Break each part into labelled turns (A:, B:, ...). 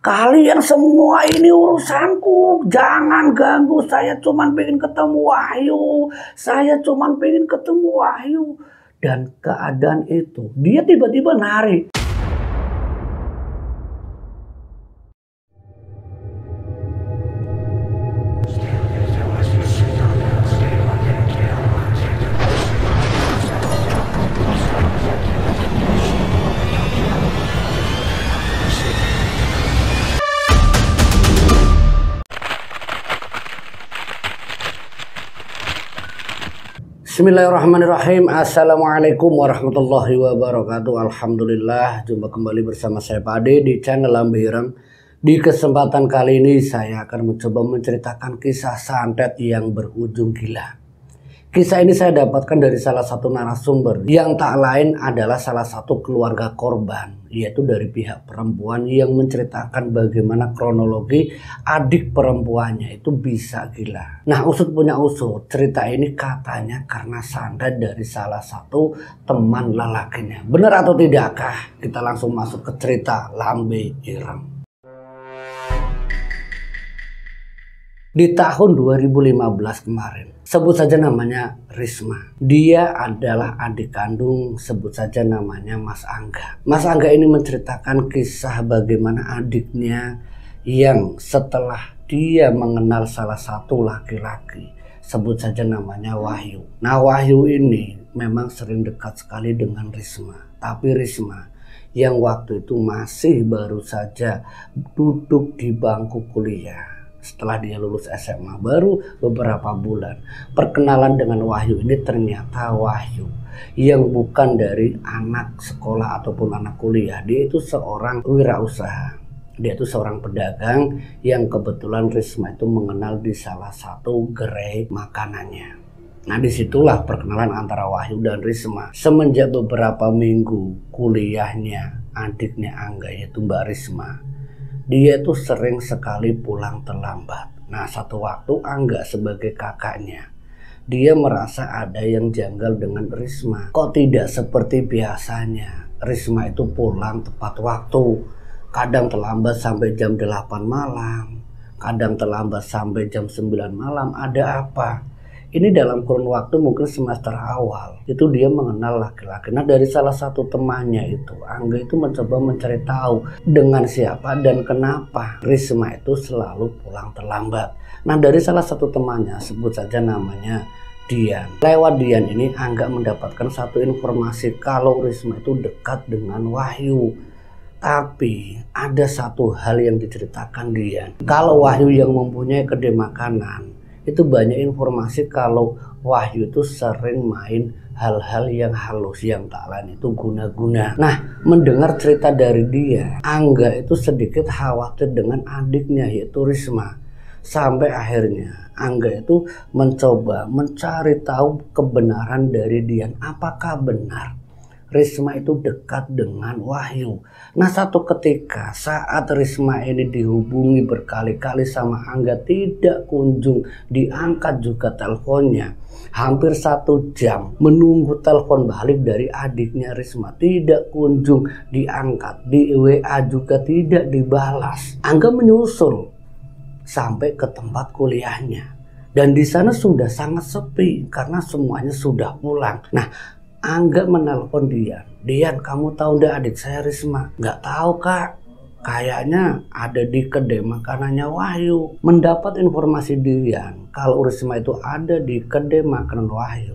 A: Kalian semua ini urusanku, jangan ganggu. Saya cuman pengen ketemu Wahyu. Saya cuman pengen ketemu Wahyu. Dan keadaan itu, dia tiba-tiba narik. Bismillahirrahmanirrahim. Assalamualaikum warahmatullahi wabarakatuh. Alhamdulillah, jumpa kembali bersama saya Pak Ade di channel Lambe Ireng. Di kesempatan kali ini saya akan mencoba menceritakan kisah santet yang berujung gila. Kisah ini saya dapatkan dari salah satu narasumber yang tak lain adalah salah satu keluarga korban, yaitu dari pihak perempuan yang menceritakan bagaimana kronologi adik perempuannya itu bisa gila. Nah, usut punya usut, cerita ini katanya karena santet dari salah satu teman lelakinya. Benar atau tidakkah? Kita langsung masuk ke cerita Lambe Ireng. Di tahun 2015 kemarin, sebut saja namanya Risma. Dia adalah adik kandung, sebut saja namanya Mas Angga. Mas Angga ini menceritakan kisah bagaimana adiknya yang setelah dia mengenal salah satu laki-laki, sebut saja namanya Wahyu. Nah, Wahyu ini memang sering dekat sekali dengan Risma. Tapi Risma yang waktu itu masih baru saja duduk di bangku kuliah. Setelah dia lulus SMA baru beberapa bulan, perkenalan dengan Wahyu ini ternyata Wahyu yang bukan dari anak sekolah ataupun anak kuliah. Dia itu seorang wirausaha. Dia itu seorang pedagang yang kebetulan Risma itu mengenal di salah satu gerai makanannya. Nah, disitulah perkenalan antara Wahyu dan Risma. Semenjak beberapa minggu kuliahnya adiknya Angga, yaitu Mbak Risma, dia tuh sering sekali pulang terlambat. Nah, satu waktu Angga sebagai kakaknya, dia merasa ada yang janggal dengan Risma. Kok tidak seperti biasanya Risma itu pulang tepat waktu. Kadang terlambat sampai jam 8 malam, kadang terlambat sampai jam 9 malam. Ada apa? Ini dalam kurun waktu mungkin semester awal itu dia mengenal laki-laki. Nah, dari salah satu temannya itu, Angga itu mencoba mencari tahu dengan siapa dan kenapa Risma itu selalu pulang terlambat. Nah, dari salah satu temannya, sebut saja namanya Dian. Lewat Dian ini Angga mendapatkan satu informasi kalau Risma itu dekat dengan Wahyu. Tapi ada satu hal yang diceritakan Dian. Kalau Wahyu yang mempunyai kedai makanan, itu banyak informasi kalau Wahyu itu sering main hal-hal yang halus, yang tak lain itu guna-guna. Nah, mendengar cerita dari dia, Angga itu sedikit khawatir dengan adiknya yaitu Risma. Sampai akhirnya Angga itu mencoba mencari tahu kebenaran dari Dian. Apakah benar Risma itu dekat dengan Wahyu? Nah, satu ketika saat Risma ini dihubungi berkali-kali sama Angga, tidak kunjung diangkat juga teleponnya. Hampir 1 jam menunggu telepon balik dari adiknya Risma, tidak kunjung diangkat. Di WA juga tidak dibalas. Angga menyusul sampai ke tempat kuliahnya. Dan di sana sudah sangat sepi karena semuanya sudah pulang. Nah, Angga menelpon Dian. Dian, kamu tahu nggak adik saya Risma? Nggak tahu, Kak. Kayaknya ada di kedai makanannya Wahyu. Mendapat informasi Dian kalau Risma itu ada di kedai makanan Wahyu,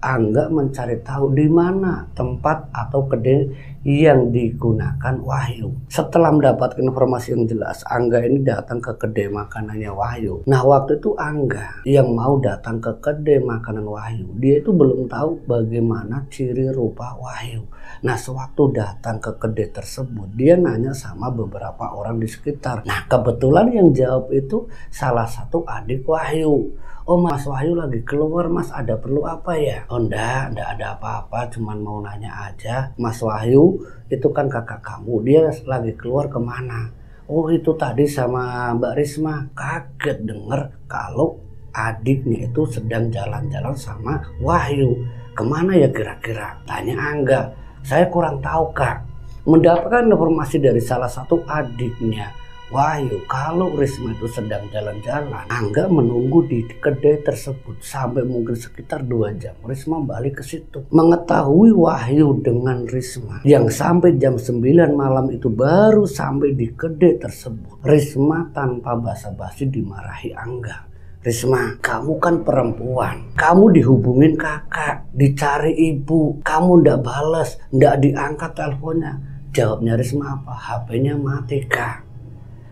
A: Angga mencari tahu di mana tempat atau kedai yang digunakan Wahyu. Setelah mendapatkan informasi yang jelas, Angga ini datang ke kedai makanannya Wahyu. Nah, waktu itu Angga yang mau datang ke kedai makanan Wahyu, dia itu belum tahu bagaimana ciri rupa Wahyu. Nah, sewaktu datang ke kedai tersebut, dia nanya sama beberapa orang di sekitar. Nah, kebetulan yang jawab itu salah satu adik Wahyu. Oh, Mas Wahyu lagi keluar, Mas, ada perlu apa ya? Oh, enggak ada apa-apa, cuman mau nanya aja. Mas Wahyu itu kan kakak kamu, dia lagi keluar kemana? Oh, itu tadi sama Mbak Risma. Kaget denger kalau adiknya itu sedang jalan-jalan sama Wahyu. Kemana ya kira-kira? Tanya Angga. Saya kurang tahu, Kak. Mendapatkan informasi dari salah satu adiknya Wahyu, kalau Risma itu sedang jalan-jalan, Angga menunggu di kedai tersebut sampai mungkin sekitar 2 jam. Risma balik ke situ. Mengetahui Wahyu dengan Risma yang sampai jam 9 malam itu baru sampai di kedai tersebut. Risma tanpa basa-basi dimarahi Angga. Risma, kamu kan perempuan, kamu dihubungin kakak, dicari ibu, kamu ndak balas, ndak diangkat teleponnya. Jawabnya Risma apa? HP-nya mati kak.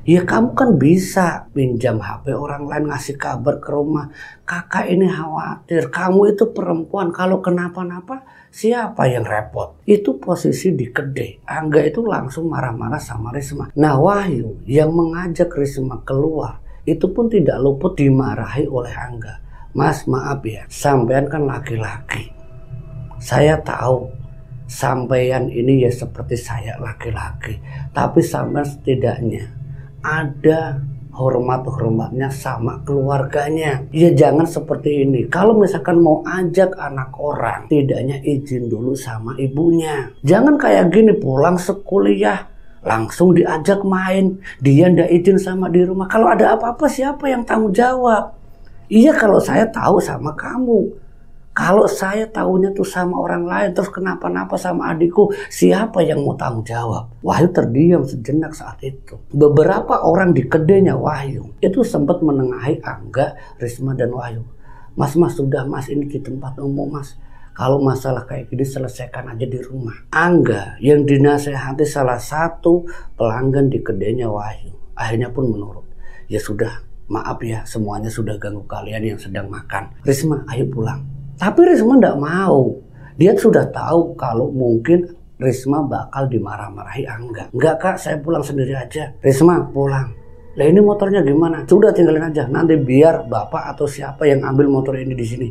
A: Ya kamu kan bisa pinjam HP orang lain ngasih kabar ke rumah. Kakak ini khawatir, kamu itu perempuan, kalau kenapa-napa siapa yang repot? Itu posisi di kedai. Angga itu langsung marah-marah sama Risma. Nah Wahyu yang mengajak Risma keluar itu pun tidak luput dimarahi oleh Angga. Mas maaf ya, sampean kan laki-laki. Saya tahu sampean ini ya seperti saya laki-laki. Tapi sampean setidaknya ada hormat-hormatnya sama keluarganya. Ya jangan seperti ini. Kalau misalkan mau ajak anak orang, tidaknya izin dulu sama ibunya. Jangan kayak gini pulang sekuliah langsung diajak main, dia ndak izin sama di rumah. Kalau ada apa-apa siapa yang tanggung jawab? Iya kalau saya tahu sama kamu. Kalau saya tahunya tuh sama orang lain terus kenapa-napa sama adikku, siapa yang mau tanggung jawab? Wahyu terdiam sejenak saat itu. Beberapa orang di kedainya Wahyu itu sempat menengahi Angga, Risma dan Wahyu. Mas sudah mas, ini di tempat umum mas. Kalau masalah kayak gini selesaikan aja di rumah. Angga yang dinasehati salah satu pelanggan di kedainya Wahyu akhirnya pun menurut. Ya sudah, maaf ya semuanya sudah ganggu kalian yang sedang makan. Risma ayo pulang. Tapi Risma tidak mau. Dia sudah tahu kalau mungkin Risma bakal dimarah-marahi Angga. Enggak kak, saya pulang sendiri aja. Risma pulang. Lah ini motornya gimana? Sudah tinggalin aja. Nanti biar bapak atau siapa yang ambil motor ini di sini.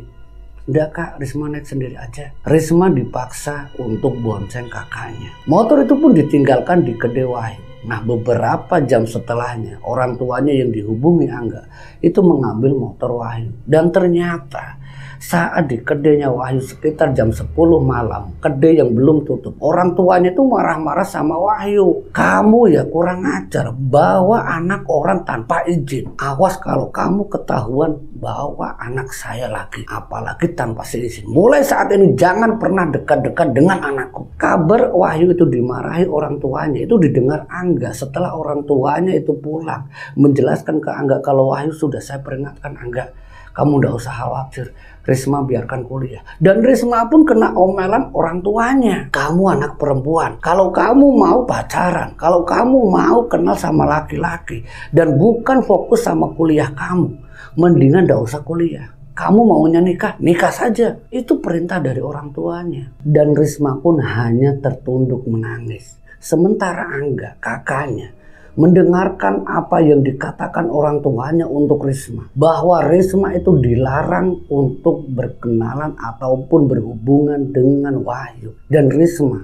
A: Enggak kak, Risma naik sendiri aja. Risma dipaksa untuk bonceng kakaknya. Motor itu pun ditinggalkan di kedai Wahyu. Nah beberapa jam setelahnya orang tuanya yang dihubungi Angga itu mengambil motor Wahyu. Dan ternyata saat di kedainya Wahyu sekitar jam 10 malam, kedai yang belum tutup, orang tuanya itu marah-marah sama Wahyu. Kamu ya kurang ajar, bawa anak orang tanpa izin. Awas kalau kamu ketahuan bawa anak saya lagi, apalagi tanpa seizin. Mulai saat ini jangan pernah dekat-dekat dengan anakku. Kabar Wahyu itu dimarahi orang tuanya itu didengar Angga setelah orang tuanya itu pulang. Menjelaskan ke Angga kalau Wahyu sudah saya peringatkan Angga. Kamu ndak usah khawatir, Risma biarkan kuliah. Dan Risma pun kena omelan orang tuanya. Kamu anak perempuan, kalau kamu mau pacaran, kalau kamu mau kenal sama laki-laki, dan bukan fokus sama kuliah kamu, mendingan ndak usah kuliah. Kamu maunya nikah, nikah saja. Itu perintah dari orang tuanya. Dan Risma pun hanya tertunduk menangis. Sementara Angga, kakaknya, mendengarkan apa yang dikatakan orang tuanya untuk Risma, bahwa Risma itu dilarang untuk berkenalan ataupun berhubungan dengan Wahyu. Dan Risma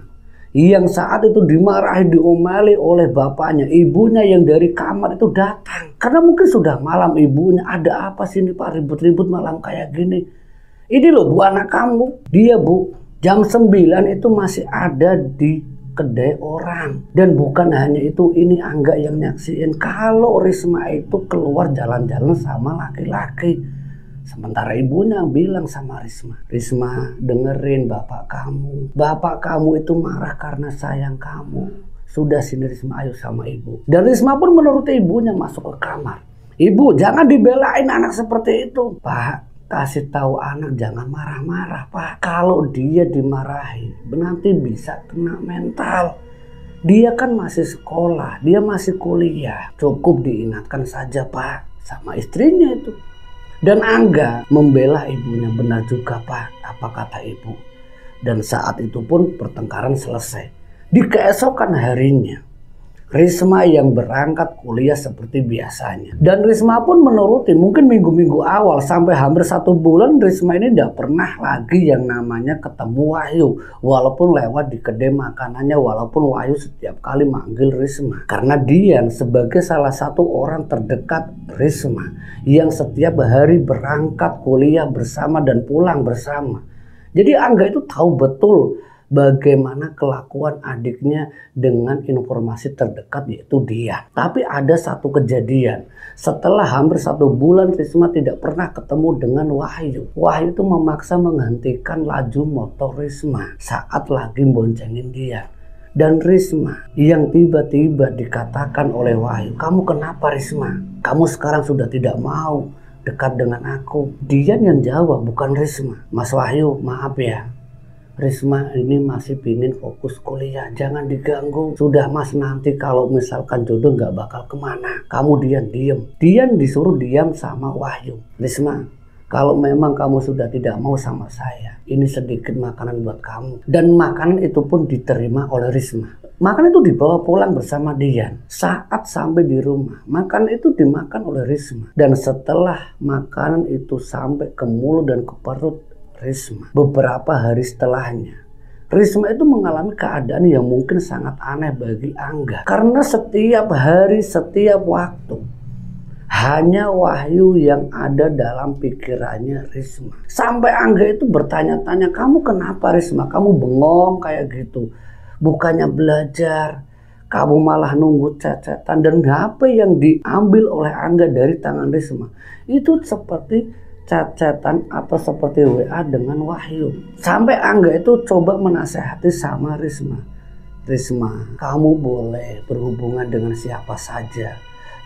A: yang saat itu dimarahi, diomeli oleh bapaknya, ibunya yang dari kamar itu datang karena mungkin sudah malam. Ibunya, ada apa sih ini pak, ribut-ribut malam kayak gini? Ini loh bu anak kamu. Dia bu jam 9 itu masih ada di kedai orang. Dan bukan hanya itu, ini Angga yang nyaksiin kalau Risma itu keluar jalan-jalan sama laki-laki. Sementara ibunya bilang sama Risma, Risma dengerin bapak kamu. Bapak kamu itu marah karena sayang kamu. Sudah sini Risma, ayo sama ibu. Dan Risma pun menuruti ibunya masuk ke kamar. Ibu jangan dibelain anak seperti itu. Pak, kasih tahu anak jangan marah-marah pak. Kalau dia dimarahi nanti bisa kena mental. Dia kan masih sekolah, dia masih kuliah. Cukup diingatkan saja pak sama istrinya itu. Dan Angga membela ibunya. Benar juga pak apa kata ibu. Dan saat itu pun pertengkaran selesai. Di keesokan harinya Risma yang berangkat kuliah seperti biasanya. Dan Risma pun menuruti. Mungkin minggu-minggu awal sampai hampir 1 bulan Risma ini tidak pernah lagi yang namanya ketemu Wahyu. Walaupun lewat di kedai makanannya, walaupun Wahyu setiap kali manggil Risma. Karena dia sebagai salah satu orang terdekat Risma yang setiap hari berangkat kuliah bersama dan pulang bersama. Jadi Angga itu tahu betul bagaimana kelakuan adiknya dengan informasi terdekat yaitu dia. Tapi ada satu kejadian. Setelah hampir 1 bulan Risma tidak pernah ketemu dengan Wahyu. Wahyu itu memaksa menghentikan laju motor Risma saat lagi boncengin dia. Dan Risma yang tiba-tiba dikatakan oleh Wahyu, "Kamu kenapa Risma? Kamu sekarang sudah tidak mau dekat dengan aku." Dian yang jawab, bukan Risma. "Mas Wahyu, maaf ya. Risma ini masih pingin fokus kuliah, jangan diganggu. Sudah mas, nanti kalau misalkan jodoh nggak bakal kemana. Kamu diem." Dian disuruh diam sama Wahyu. "Risma, kalau memang kamu sudah tidak mau sama saya, ini sedikit makanan buat kamu." Dan makanan itu pun diterima oleh Risma. Makanan itu dibawa pulang bersama Dian. Saat sampai di rumah, makanan itu dimakan oleh Risma. Dan setelah makanan itu sampai ke mulut dan ke perut Risma, beberapa hari setelahnya, Risma itu mengalami keadaan yang mungkin sangat aneh bagi Angga. Karena setiap hari, setiap waktu, hanya Wahyu yang ada dalam pikirannya Risma. Sampai Angga itu bertanya-tanya, "Kamu kenapa Risma? Kamu bengong kayak gitu. Bukannya belajar, kamu malah nunggu cecetan." Dan HP yang diambil oleh Angga dari tangan Risma itu seperti cecetan atau seperti WA dengan Wahyu. Sampai Angga itu coba menasehati sama Risma. "Risma, kamu boleh berhubungan dengan siapa saja,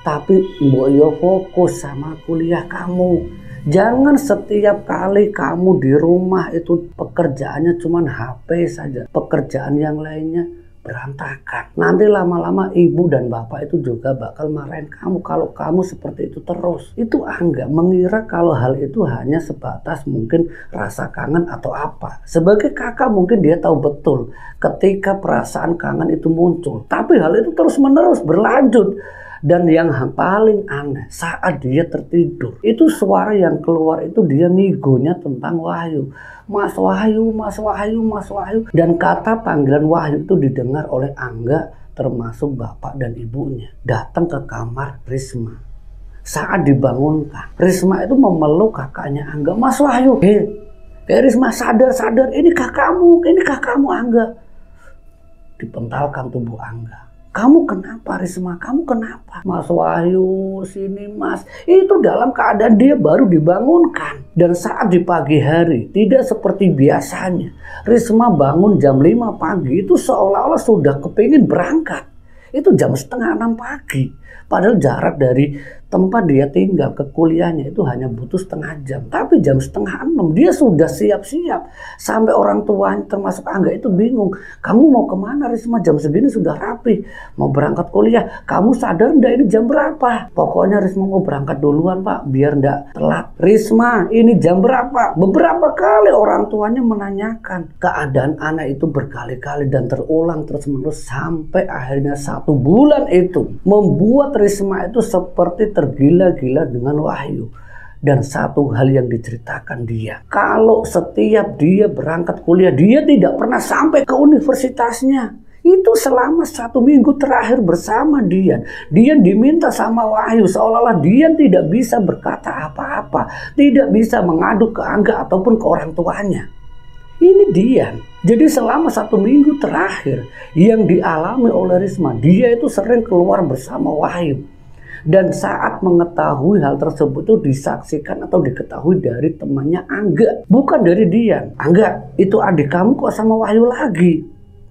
A: tapi mbok yo fokus sama kuliah kamu. Jangan setiap kali kamu di rumah itu pekerjaannya cuma HP saja. Pekerjaan yang lainnya berantakan. Nanti lama-lama ibu dan bapak itu juga bakal marahin kamu kalau kamu seperti itu terus." Itu Angga mengira kalau hal itu hanya sebatas mungkin rasa kangen atau apa. Sebagai kakak mungkin dia tahu betul ketika perasaan kangen itu muncul. Tapi hal itu terus menerus berlanjut. Dan yang paling aneh, saat dia tertidur, itu suara yang keluar itu dia ngigonya tentang Wahyu. "Mas Wahyu, Mas Wahyu, Mas Wahyu." Dan kata panggilan Wahyu itu didengar oleh Angga, termasuk bapak dan ibunya. Datang ke kamar Risma. Saat dibangunkan, Risma itu memeluk kakaknya Angga. "Mas Wahyu, Risma, sadar, ini kakakmu Angga." Dipentalkan tubuh Angga. "Kamu kenapa Risma? Kamu kenapa?" "Mas Wahyu, sini mas." Itu dalam keadaan dia baru dibangunkan. Dan saat di pagi hari, tidak seperti biasanya, Risma bangun jam 5 pagi itu seolah-olah sudah kepingin berangkat. Itu jam 5:30 pagi. Padahal jarak dari tempat dia tinggal ke kuliahnya itu hanya butuh setengah jam. Tapi jam 5:30 dia sudah siap-siap. Sampai orang tuanya termasuk Angga itu bingung. "Kamu mau kemana Risma? Jam segini sudah rapi. Mau berangkat kuliah. Kamu sadar enggak ini jam berapa?" "Pokoknya Risma mau berangkat duluan pak, biar enggak telat." "Risma, ini jam berapa?" Beberapa kali orang tuanya menanyakan. Keadaan anak itu berkali-kali dan terulang terus-menerus sampai akhirnya 1 bulan itu membuat Risma itu seperti tergila-gila dengan Wahyu. Dan satu hal yang diceritakan dia, kalau setiap dia berangkat kuliah, dia tidak pernah sampai ke universitasnya. Itu selama 1 minggu terakhir bersama Dian. Dian diminta sama Wahyu, seolah-olah Dian tidak bisa berkata apa-apa, tidak bisa mengadu ke Angga ataupun ke orang tuanya. Ini Dian. Jadi selama 1 minggu terakhir yang dialami oleh Risma, dia itu sering keluar bersama Wahyu. Dan saat mengetahui hal tersebut itu disaksikan atau diketahui dari temannya Angga, bukan dari Dian. "Angga, itu adik kamu kok sama Wahyu lagi?"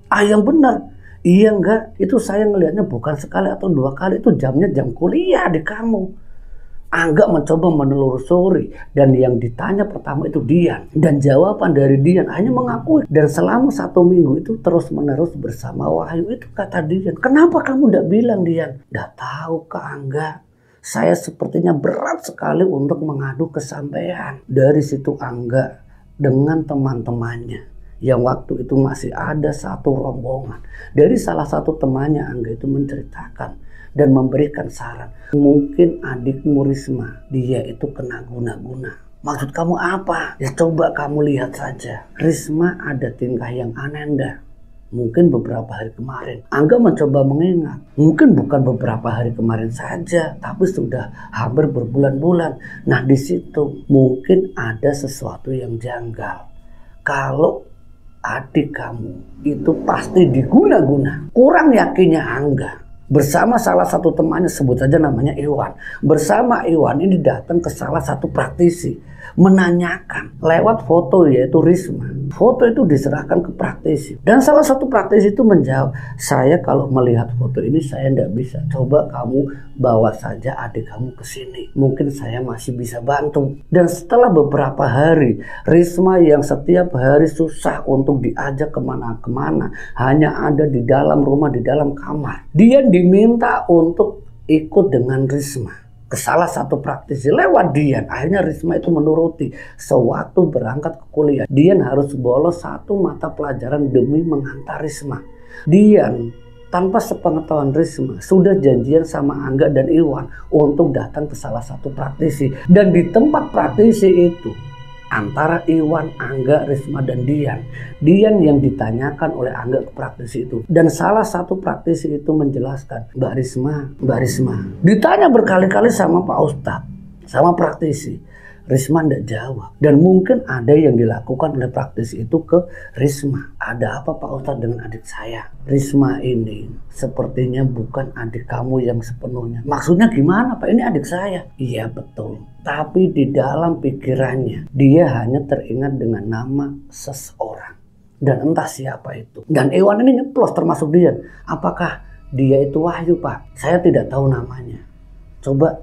A: "Ah, yang benar." "Iya enggak, itu saya ngelihatnya bukan sekali atau 2 kali, itu jamnya jam kuliah adik kamu." Angga mencoba menelusuri dan yang ditanya pertama itu Dian. Dan jawaban dari Dian hanya mengakui. Dan selama 1 minggu itu terus menerus bersama Wahyu. Itu kata Dian. "Kenapa kamu tidak bilang Dian?" "Tidak tahu Kak Angga. Saya sepertinya berat sekali untuk mengadu kesampaian." Dari situ Angga dengan teman-temannya yang waktu itu masih ada satu rombongan. Dari salah satu temannya Angga itu menceritakan dan memberikan saran. "Mungkin adikmu Risma, dia itu kena guna-guna." "Maksud kamu apa?" "Ya coba kamu lihat saja. Risma ada tingkah yang aneh enggak? Mungkin beberapa hari kemarin." Angga mencoba mengingat. Mungkin bukan beberapa hari kemarin saja, tapi sudah hampir berbulan-bulan. Nah di situ mungkin ada sesuatu yang janggal. Kalau adik kamu itu pasti diguna-guna. Kurang yakinnya Angga bersama salah satu temannya, sebut saja namanya Iwan. Bersama Iwan ini datang ke salah satu praktisi, menanyakan lewat foto, yaitu Risma. Foto itu diserahkan ke praktisi, dan salah satu praktisi itu menjawab, saya kalau melihat foto ini saya tidak bisa, coba kamu bawa saja adik kamu ke sini, mungkin saya masih bisa bantu. Dan setelah beberapa hari, Risma yang setiap hari susah untuk diajak kemana-kemana, hanya ada di dalam rumah, di dalam kamar, dia diminta untuk ikut dengan Risma ke salah satu praktisi lewat Dian. Akhirnya Risma itu menuruti. Sewaktu berangkat ke kuliah, Dian harus bolos satu mata pelajaran demi mengantar Risma. Dian tanpa sepengetahuan Risma sudah janjian sama Angga dan Iwan untuk datang ke salah satu praktisi. Dan di tempat praktisi itu, antara Iwan, Angga, Risma, dan Dian yang ditanyakan oleh Angga ke praktisi itu. Dan salah satu praktisi itu menjelaskan, Mbak Risma. Ditanya berkali-kali sama Pak Ustadz, sama praktisi. Risma tidak jawab. Dan mungkin ada yang dilakukan oleh praktisi itu ke Risma. Ada apa Pak Ustadz dengan adik saya? Risma ini sepertinya bukan adik kamu yang sepenuhnya. Maksudnya gimana Pak? Ini adik saya. Iya betul. Tapi di dalam pikirannya dia hanya teringat dengan nama seseorang. Dan entah siapa itu. Dan Iwan ini nyeplos termasuk dia. Apakah dia itu Wahyu Pak? Saya tidak tahu namanya. Coba,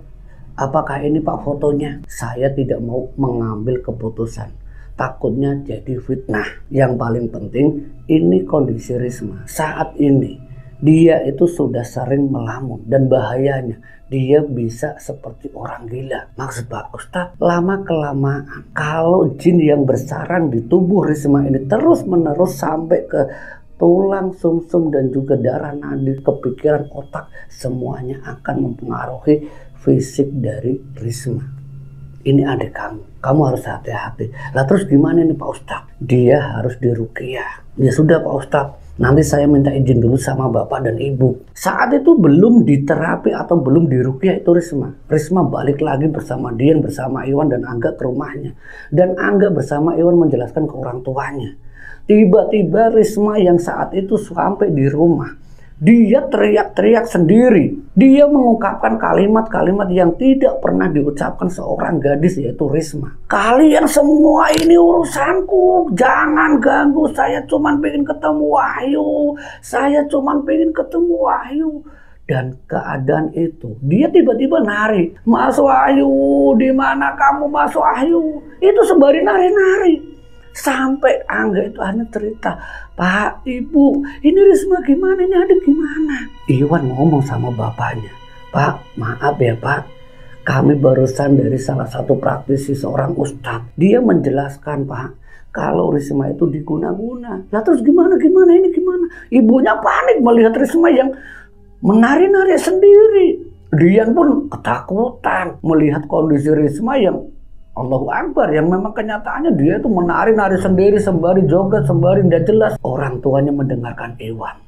A: apakah ini Pak fotonya? Saya tidak mau mengambil keputusan. Takutnya jadi fitnah. Yang paling penting ini kondisi Risma. Saat ini dia itu sudah sering melamun. Dan bahayanya dia bisa seperti orang gila. Maksud Pak Ustadz, lama-kelamaan kalau jin yang bersarang di tubuh Risma ini terus-menerus sampai ke tulang, sumsum, dan juga darah nadi, kepikiran, otak, semuanya akan mempengaruhi fisik dari Risma. Ini adik kamu harus hati-hati. Lah terus gimana nih Pak Ustadz? Dia harus diruqyah. Ya sudah Pak Ustadz, nanti saya minta izin dulu sama Bapak dan Ibu. Saat itu belum diterapi atau belum diruqyah itu Risma. Risma balik lagi bersama Dian, bersama Iwan dan Angga ke rumahnya. Dan Angga bersama Iwan menjelaskan ke orang tuanya. Tiba-tiba Risma yang saat itu sampai di rumah, dia teriak-teriak sendiri. Dia mengungkapkan kalimat-kalimat yang tidak pernah diucapkan seorang gadis, yaitu Risma. Kalian semua ini urusanku, jangan ganggu. Saya cuma pengen ketemu Wahyu. Saya cuma pengen ketemu Wahyu. Dan keadaan itu, dia tiba-tiba nari. Mas Wahyu, di mana kamu Mas Wahyu? Itu sembari nari-nari. Sampai Angga itu hanya cerita, Pak, Ibu, ini Risma gimana, ini adik gimana? Iwan ngomong sama bapaknya, Pak, maaf ya Pak, kami barusan dari salah satu praktisi seorang ustadz. Dia menjelaskan Pak, kalau Risma itu diguna-guna. Lah terus gimana ini gimana? Ibunya panik melihat Risma yang menari-nari sendiri. Dian pun ketakutan melihat kondisi Risma yang Allahu Akbar, yang memang kenyataannya dia itu menari-nari sendiri sembari joget, sembari tidak jelas. Orang tuanya mendengarkan Iwan.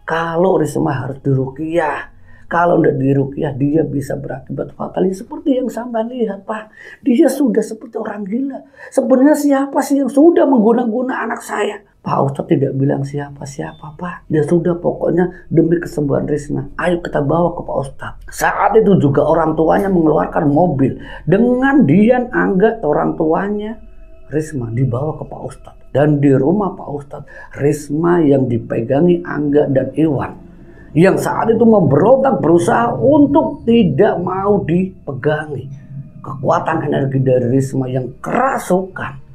A: Kalau Risma harus diruqyah, kalau tidak diruqyah dia bisa berakibat fatal. Seperti yang sampai lihat Pak, dia sudah seperti orang gila. Sebenarnya siapa sih yang sudah mengguna-guna anak saya? Pak Ustadz tidak bilang siapa-siapa Pak. Dia sudah pokoknya demi kesembuhan Risma, ayo kita bawa ke Pak Ustadz. Saat itu juga orang tuanya mengeluarkan mobil dengan Dian, Angga, orang tuanya Risma dibawa ke Pak Ustadz. Dan di rumah Pak Ustadz, Risma yang dipegangi Angga dan Iwan, yang saat itu memberontak berusaha untuk tidak mau dipegangi. Kekuatan energi dari Risma yang kerasukan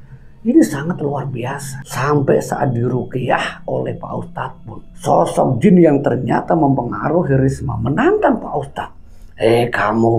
A: ini sangat luar biasa. Sampai saat diruqyah oleh Pak Ustadz pun, sosok jin yang ternyata mempengaruhi Risma menantang Pak Ustadz. Kamu,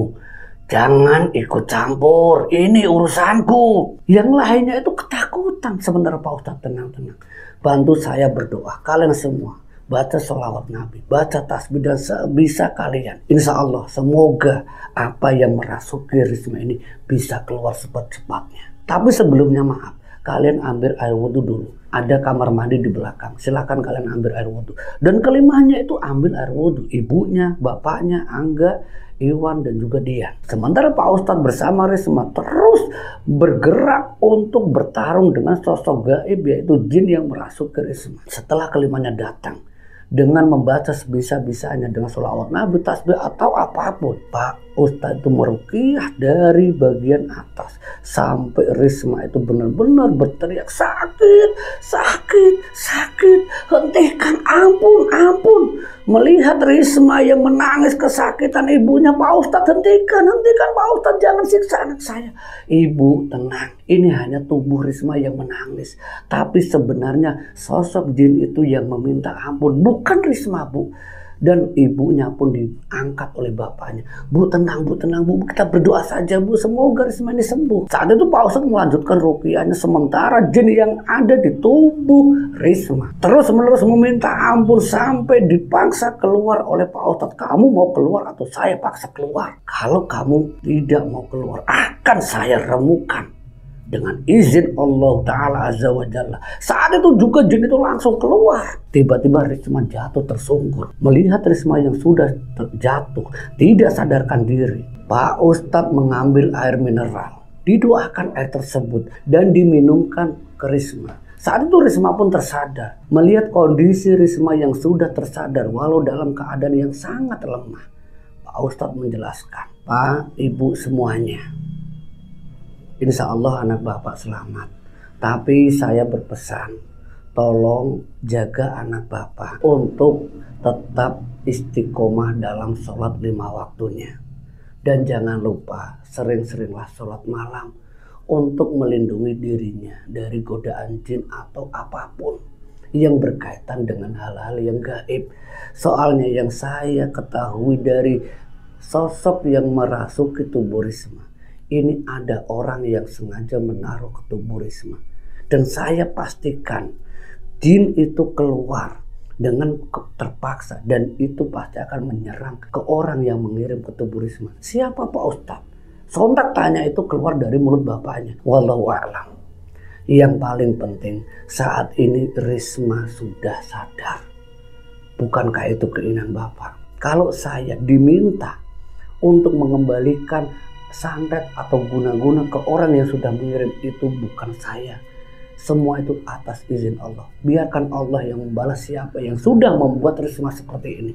A: jangan ikut campur, ini urusanku. Yang lainnya itu ketakutan. Sementara Pak Ustadz tenang-tenang. Bantu saya berdoa, kalian semua baca sholawat Nabi, baca tasbih, dan sebisa kalian. Insya Allah semoga apa yang merasuki Risma ini bisa keluar cepat-cepatnya. Tapi sebelumnya maaf, kalian ambil air wudhu dulu. Ada kamar mandi di belakang, silakan kalian ambil air wudhu. Dan kelimanya itu ambil air wudhu, ibunya, bapaknya, Angga, Iwan, dan juga Dian. Sementara Pak Ustadz bersama Risma terus bergerak untuk bertarung dengan sosok gaib, yaitu jin yang merasuk ke Risma. Setelah kelimanya datang, dengan membaca sebisa-bisanya dengan sholawat Nabi, tasbih atau apapun, Pak Ustadz itu meruqyah dari bagian atas sampai Risma itu benar-benar berteriak, sakit, sakit, sakit, hentikan, ampun, ampun. Melihat Risma yang menangis kesakitan, ibunya, Pak Ustadz hentikan, hentikan Pak Ustadz, jangan siksa anak saya. Ibu tenang, ini hanya tubuh Risma yang menangis, tapi sebenarnya sosok jin itu yang meminta ampun, bukan Risma, Bu. Dan ibunya pun diangkat oleh bapaknya. Bu tenang, Bu tenang, Bu, kita berdoa saja, Bu, semoga Risma ini sembuh. Saat itu Pak Ustadz melanjutkan ruqyahnya, sementara jin yang ada di tubuh Risma terus menerus meminta ampun sampai dipaksa keluar oleh Pak Ustadz. Kamu mau keluar atau saya paksa keluar? Kalau kamu tidak mau keluar, akan saya remukan dengan izin Allah Ta'ala Azza wa Jalla. Saat itu juga jin itu langsung keluar. Tiba-tiba Risma jatuh tersungkur. Melihat Risma yang sudah terjatuh, tidak sadarkan diri, Pak Ustadz mengambil air mineral, didoakan air tersebut dan diminumkan ke Risma. Saat itu Risma pun tersadar. Melihat kondisi Risma yang sudah tersadar walau dalam keadaan yang sangat lemah, Pak Ustadz menjelaskan, Pak, Ibu semuanya, insya Allah anak Bapak selamat. Tapi saya berpesan, tolong jaga anak Bapak untuk tetap istiqomah dalam sholat 5 waktunya. Dan jangan lupa sering-seringlah sholat malam untuk melindungi dirinya dari godaan jin atau apapun yang berkaitan dengan hal-hal yang gaib. Soalnya yang saya ketahui dari sosok yang merasuki tubuh Risma, ini ada orang yang sengaja menaruh ke tubuh Risma. Dan saya pastikan jin itu keluar dengan terpaksa. Dan itu pasti akan menyerang ke orang yang mengirim ke tubuh Risma. Siapa Pak Ustadz? Sontak tanya itu keluar dari mulut bapaknya. Wallahu a'lam. Yang paling penting saat ini Risma sudah sadar. Bukankah itu keinginan Bapak? Kalau saya diminta untuk mengembalikan santet atau guna-guna ke orang yang sudah mengirim, itu bukan saya. Semua itu atas izin Allah. Biarkan Allah yang membalas siapa yang sudah membuat Risma seperti ini.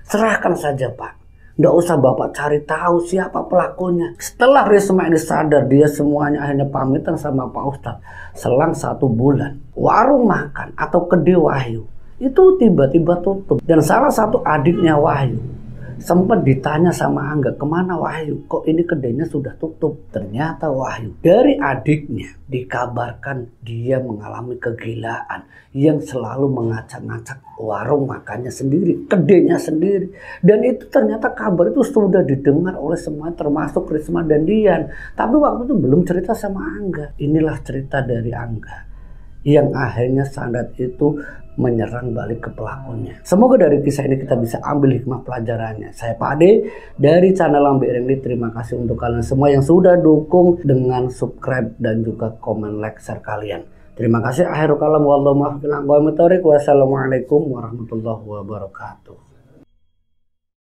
A: Serahkan saja Pak. Nggak usah Bapak cari tahu siapa pelakunya. Setelah Risma ini sadar, dia semuanya akhirnya pamitan sama Pak Ustadz. Selang 1 bulan, warung makan atau kedai Wahyu itu tiba-tiba tutup. Dan salah satu adiknya Wahyu sempat ditanya sama Angga, kemana Wahyu? Kok ini kedainya sudah tutup? Ternyata Wahyu dari adiknya dikabarkan dia mengalami kegilaan yang selalu mengacak-ngacak warung makannya sendiri, kedainya sendiri. Dan itu ternyata kabar itu sudah didengar oleh semua termasuk Risma dan Dian. Tapi waktu itu belum cerita sama Angga. Inilah cerita dari Angga yang akhirnya santet itu menyerang balik ke pelakunya. Semoga dari kisah ini kita bisa ambil hikmah pelajarannya. Saya Pak Ade dari channel Lambe Rengli. Terima kasih untuk kalian semua yang sudah dukung dengan subscribe dan juga komen, like, share kalian. Terima kasih. Akhirul kalam wallahu muwaffiq. Wassalamualaikum warahmatullahi wabarakatuh.